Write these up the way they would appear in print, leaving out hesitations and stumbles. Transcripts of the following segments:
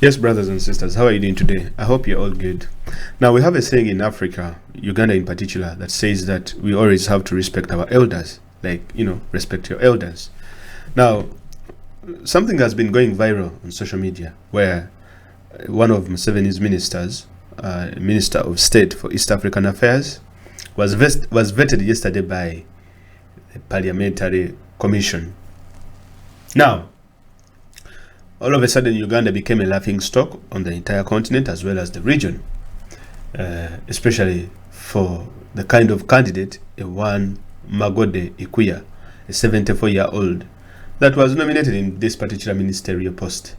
Yes, brothers and sisters, how are you doing today? I hope you're all good. Now, we have a saying in Africa, Uganda in particular, that says that we always have to respect our elders. Respect your elders. Now, something has been going viral on social media where one of Museveni's ministers, Minister of State for East African Affairs, was vetted yesterday by the Parliamentary Commission. Now, all of a sudden, Uganda became a laughing stock on the entire continent as well as the region, especially for the kind of candidate, one Magode Ikuya, a 74-year-old, that was nominated in this particular ministerial post.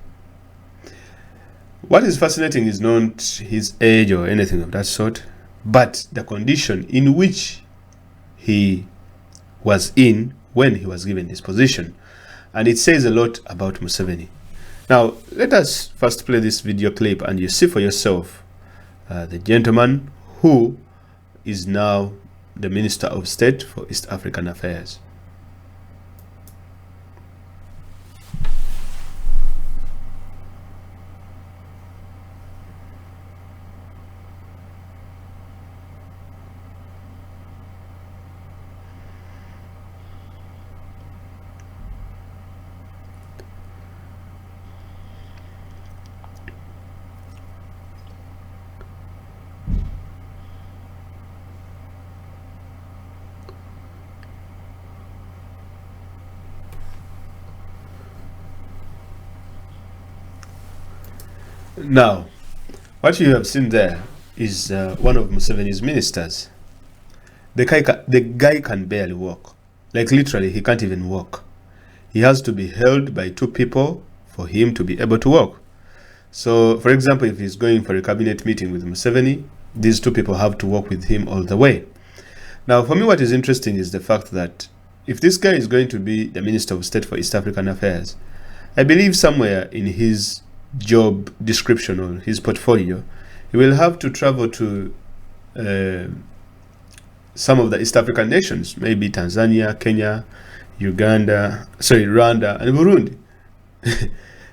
What is fascinating is not his age or anything of that sort, but the condition in which he was in when he was given this position. And it says a lot about Museveni. Now, let us first play this video clip and you see for yourself the gentleman who is now the Minister of State for East African Affairs. Now, what you have seen there is one of Museveni's ministers. The guy can barely walk. Like literally, he can't even walk. He has to be held by two people for him to be able to walk. So, for example, if he's going for a cabinet meeting with Museveni, these two people have to walk with him all the way. Now, for me, what is interesting is the fact that if this guy is going to be the Minister of State for East African Affairs, I believe somewhere in his job description or his portfolio, he will have to travel to some of the East African nations, maybe Tanzania, Kenya, Rwanda, and Burundi.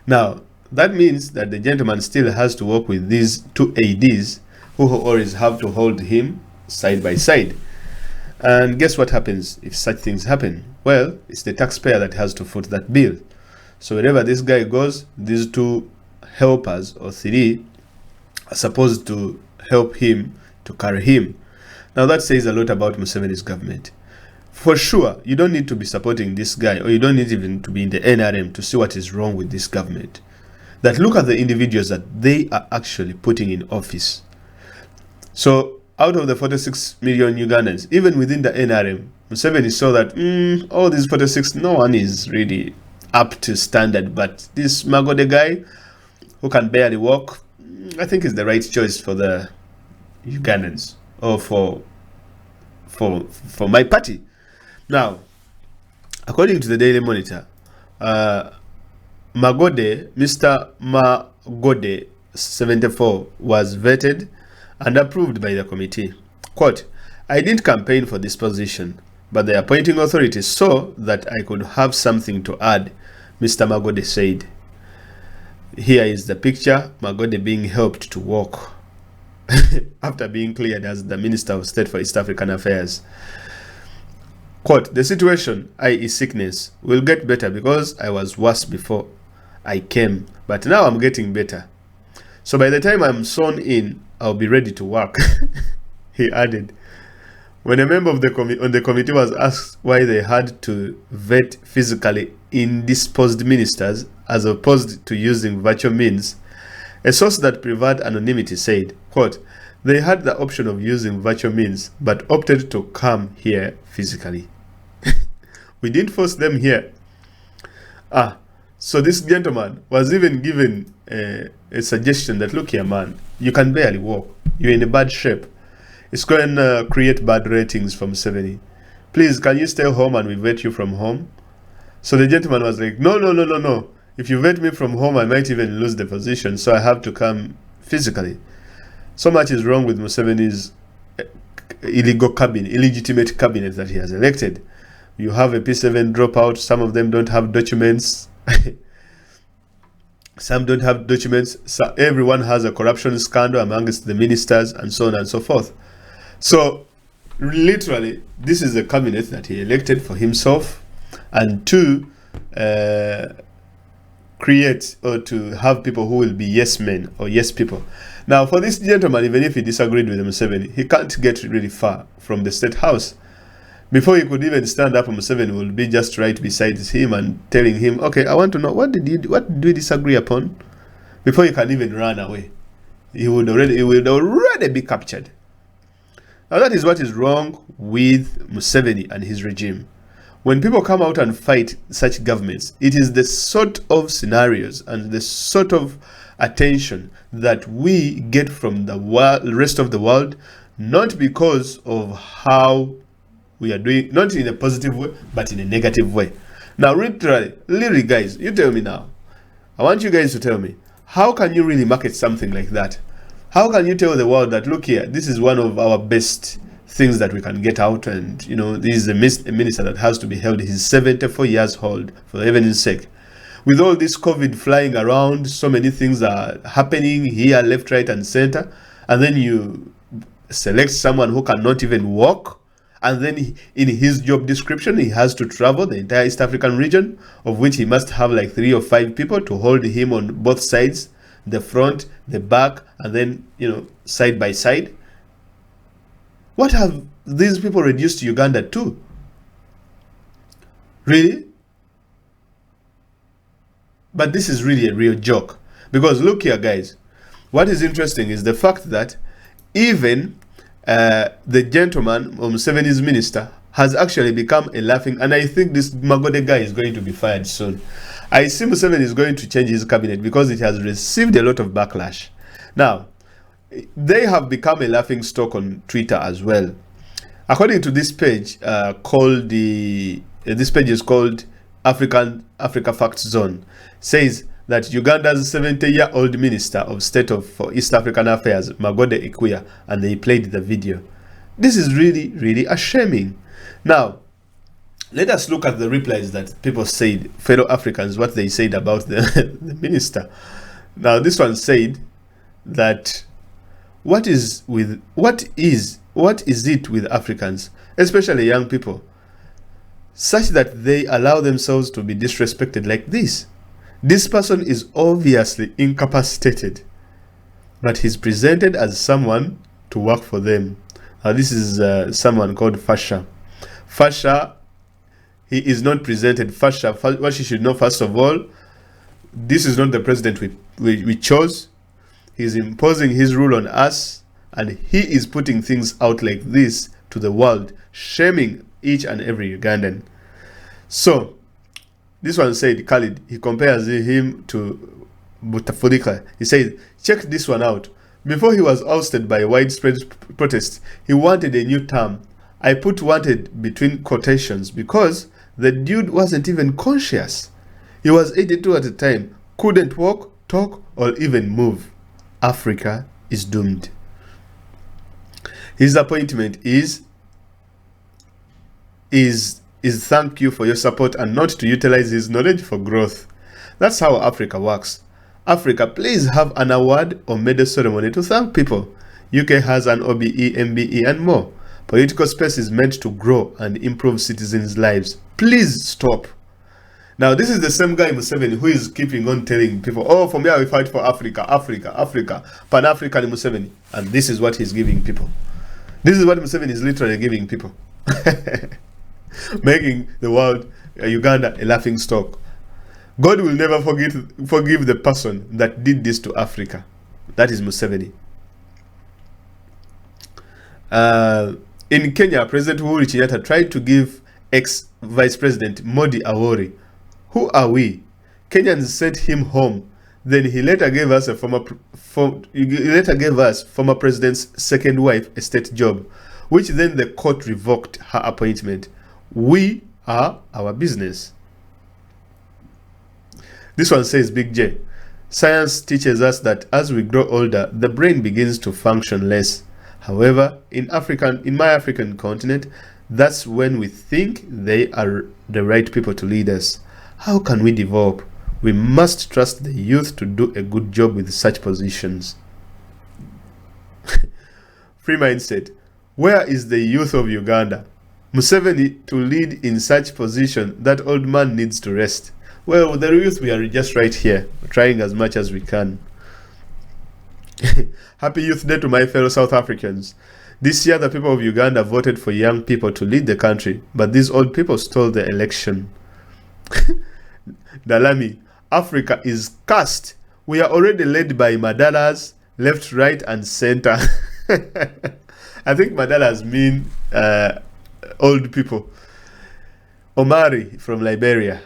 Now, that means that the gentleman still has to work with these two ADs who always have to hold him side by side. And guess what happens if such things happen? Well, it's the taxpayer that has to foot that bill. So wherever this guy goes, these two helpers or three are supposed to help him to carry him. Now that says a lot about Museveni's government. For sure, you don't need to be supporting this guy, or you don't need even to be in the NRM to see what is wrong with this government. That look at the individuals that they are actually putting in office. So out of the 46 million Ugandans, even within the NRM, Museveni saw that all these 46, no one is really up to standard, but this Magode guy who can barely walk, I think is the right choice for the Ugandans, or for my party. Now, according to the Daily Monitor, Mr. Magode 74 was vetted and approved by the committee. Quote, "I didn't campaign for this position, but the appointing authority saw that I could have something to add," Mr. Magode said. Here is the picture, Magode being helped to walk after being cleared as the Minister of State for East African Affairs. Quote, "The situation, i.e. sickness, will get better because I was worse before I came, but now I'm getting better. So by the time I'm sworn in, I'll be ready to work," he added. When a member of the committee was asked why they had to vet physically indisposed ministers as opposed to using virtual means, a source that preferred anonymity said, quote, "They had the option of using virtual means, but opted to come here physically. We didn't force them here." So this gentleman was even given a suggestion that, look here, man, you can barely walk. You're in a bad shape. It's going to create bad ratings from Museveni. Please, can you stay home and we vet you from home? So the gentleman was like, no. If you vet me from home, I might even lose the position, so I have to come physically. So much is wrong with Museveni's illegitimate cabinet that he has elected. You have a P7 dropout, some of them don't have documents. Some don't have documents. So everyone has a corruption scandal amongst the ministers and so on and so forth. So literally, this is a cabinet that he elected for himself and to create or to have people who will be yes men or yes people. Now, for this gentleman, even if he disagreed with Museveni, he can't get really far from the State House. Before he could even stand up, Museveni will be just right beside him and telling him, okay, I want to know, what did we disagree upon? Before he can even run away, he would already be captured. Now that is what is wrong with Museveni and his regime. When people come out and fight such governments, it is the sort of scenarios and the sort of attention that we get from the rest of the world, not because of how we are doing, not in a positive way, but in a negative way. Now, literally, guys, you tell me now. I want you guys to tell me, how can you really market something like that? How can you tell the world that, look here, this is one of our best things that we can get out, and you know, this is a minister that has to be held. He's 74 years old, for heaven's sake. With all this COVID flying around, so many things are happening here, left, right, and center, and then you select someone who cannot even walk, and then in his job description, he has to travel the entire East African region, of which he must have like 3 or 5 people to hold him on both sides, the front, the back, and then, you know, side by side. What have these people reduced Uganda to? Really? But this is really a real joke. Because look here, guys. What is interesting is the fact that even the gentleman, Museveni's minister, has actually become a laughing. And I think this Magode guy is going to be fired soon. I see Museveni is going to change his cabinet because it has received a lot of backlash. Now, they have become a laughing stock on Twitter as well. According to this page, this page is called Africa Facts Zone, says that Uganda's 70-year-old Minister of State for East African Affairs, Magode Ikuya, and they played the video. This is really, really shaming. Now, let us look at the replies that people said, fellow Africans, what they said about the minister. Now, this one said that what is it with Africans, especially young people, such that they allow themselves to be disrespected like this? This person is obviously incapacitated, but he's presented as someone to work for them. This is someone called Fasha. Fasha, he is not presented. Fasha, what you should know, first of all, this is not the president we chose. He's imposing his rule on us, and he is putting things out like this to the world, shaming each and every Ugandan. So, this one said, Khalid, he compares him to Bouteflika. He says, check this one out. Before he was ousted by widespread protest, he wanted a new term. I put wanted between quotations because the dude wasn't even conscious. He was 82 at the time, couldn't walk, talk, or even move. Africa is doomed. His appointment is thank you for your support and not to utilize his knowledge for growth. That's how Africa works. Africa, please have an award or medal ceremony to thank people. UK has an OBE, MBE, and more. Political space is meant to grow and improve citizens' lives. Please stop. Now, this is the same guy, Museveni, who is keeping on telling people, oh, for me, I will fight for Africa, Africa, Africa, Pan-African Museveni. And this is what he's giving people. This is what Museveni is literally giving people. Making the world, Uganda, a laughing stock. God will never forgive the person that did this to Africa. That is Museveni. In Kenya, President Uhuru Kenyatta tried to give ex-Vice President Modi Awori. Who are we? Kenyans sent him home. Then he later gave us former president's second wife a state job, which then the court revoked her appointment. We are our business. This one says, Big J, science teaches us that as we grow older, the brain begins to function less. However, in my African continent, that's when we think they are the right people to lead us. How can we develop We must trust the youth to do a good job with such positions. Free mindset. Where is the youth of Uganda? Museveni to lead in such position, that old man needs to rest. Well, with the youth, we are just right here, trying as much as we can. Happy Youth Day to my fellow South Africans. This year, the people of Uganda voted for young people to lead the country, but these old people stole the election. Dalami, Africa is cursed. We are already led by Madalas, left, right, and center. I think Madalas mean old people. Omari from Liberia.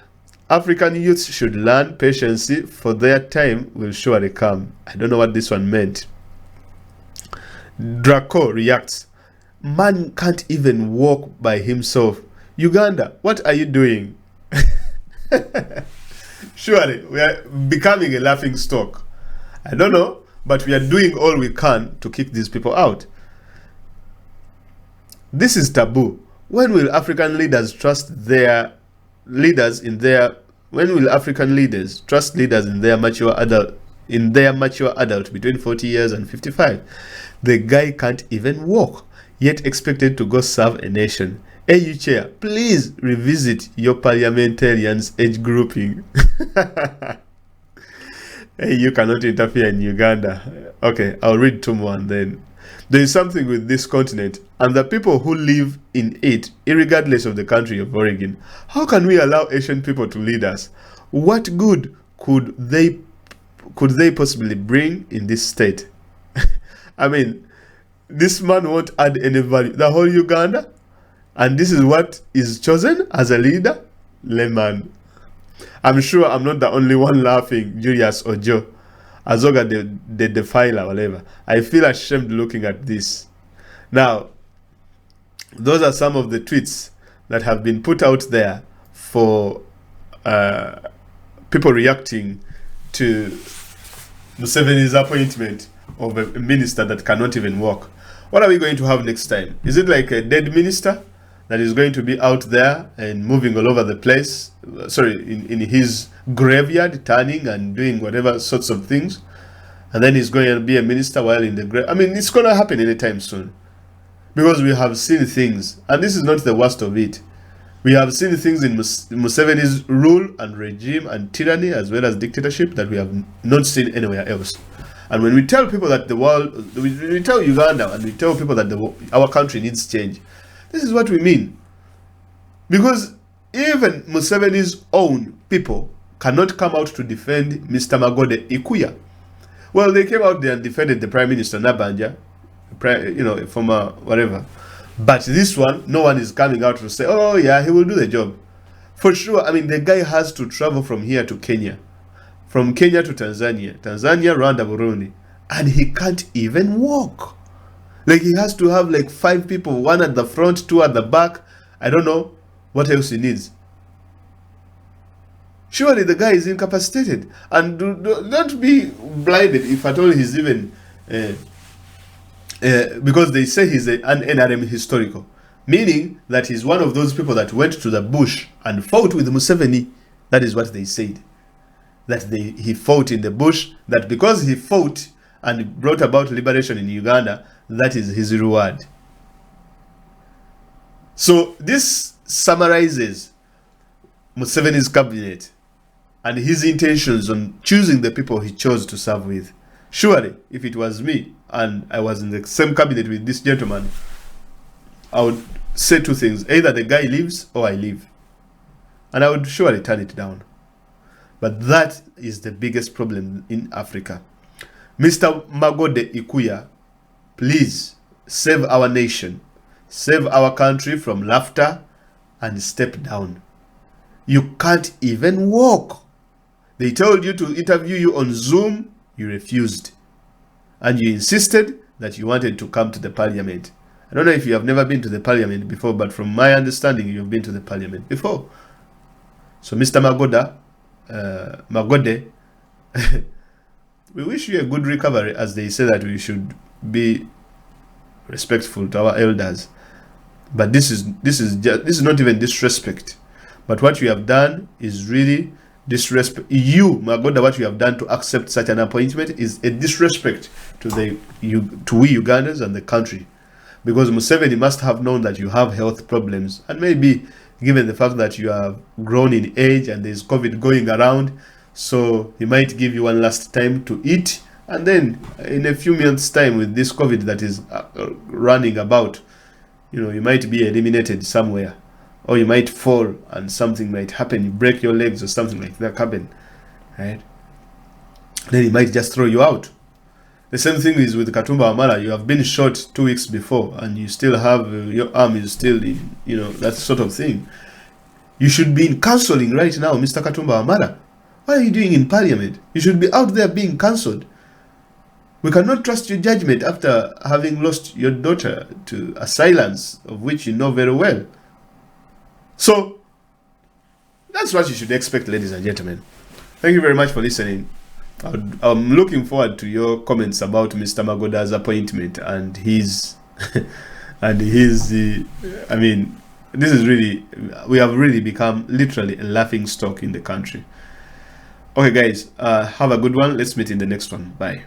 African youths should learn patience, for their time will surely come. I don't know what this one meant. Draco reacts. Man can't even walk by himself. Uganda, what are you doing? Surely we are becoming a laughing stock. I don't know, but we are doing all we can to kick these people out. This is taboo. When will African leaders trust their leaders in their mature adult between 40 years and 55? The guy can't even walk, yet expected to go serve a nation. AU chair, please revisit your parliamentarians' age grouping. Hey, you cannot interfere in Uganda. Okay, I'll read two more and then. There is something with this continent and the people who live in it, irregardless of the country of origin. How can we allow Asian people to lead us? What good could they possibly bring in this state? I mean, this man won't add any value. The whole Uganda? And this is what is chosen as a leader? Lemon. I'm sure I'm not the only one laughing, Julius or Joe. Azoga the defiler, whatever. I feel ashamed looking at this. Now, those are some of the tweets that have been put out there for people reacting to Museveni's appointment of a minister that cannot even walk. What are we going to have next time? Is it like a dead minister that is going to be out there and moving all over the place? Sorry, in his graveyard, turning and doing whatever sorts of things. And then he's going to be a minister while in the grave. I mean, it's going to happen anytime soon. Because we have seen things. And this is not the worst of it. We have seen things in Museveni's rule and regime and tyranny as well as dictatorship that we have not seen anywhere else. And when we tell people that the world, we tell Uganda and we tell people that our country needs change, this is what we mean. Because even Museveni's own people cannot come out to defend Mr. Magode Ikuya. Well, they came out there and defended the Prime Minister Nabanja, former whatever. But this one, no one is coming out to say, oh yeah, he will do the job. For sure, I mean, the guy has to travel from here to Kenya. From Kenya to Tanzania. Tanzania, Rwanda, Burundi. And he can't even walk. Like, he has to have like 5 people, 1 at the front, 2 at the back. I don't know what else he needs. Surely the guy is incapacitated. And don't be blinded if at all he's even... because they say he's an NRM historical. Meaning that he's one of those people that went to the bush and fought with Museveni. That is what they said. That he fought in the bush. That because he fought and brought about liberation in Uganda, that is his reward. So this summarizes Museveni's cabinet and his intentions on choosing the people he chose to serve with. Surely, if it was me and I was in the same cabinet with this gentleman, I would say 2 things. Either the guy leaves or I leave. And I would surely turn it down. But that is the biggest problem in Africa. Mr. Magode Ikuya, please save our nation. Save our country from laughter and step down. You can't even walk. They told you to interview you on Zoom. You refused. And you insisted that you wanted to come to the parliament. I don't know if you have never been to the parliament before, but from my understanding, you've been to the parliament before. So, Mr. Magode, we wish you a good recovery, as they say that we should be respectful to our elders. But this is not even disrespect. But what you have done is really disrespect. You, Magoda, what you have done to accept such an appointment is a disrespect to we Ugandans and the country. Because Museveni must have known that you have health problems, and maybe given the fact that you have grown in age and there's COVID going around, so he might give you one last time to eat, and then in a few months' time, with this COVID that is running about, you might be eliminated somewhere, or you might fall and something might happen. You break your legs or something like that happen, right? Then he might just throw you out. The same thing is with Katumba Wamala. You have been shot 2 weeks before, and you still have your arm is still in, that sort of thing. You should be in counseling right now, Mr. Katumba Wamala. What are you doing in Parliament? You should be out there being cancelled. We cannot trust your judgment after having lost your daughter to a silence of which you know very well. So that's what you should expect, ladies and gentlemen. Thank you very much for listening. I'm looking forward to your comments about Mr. Magoda's appointment and his I mean, this is really, we have really become literally a laughing stock in the country. Okay guys, have a good one. Let's meet in the next one. Bye.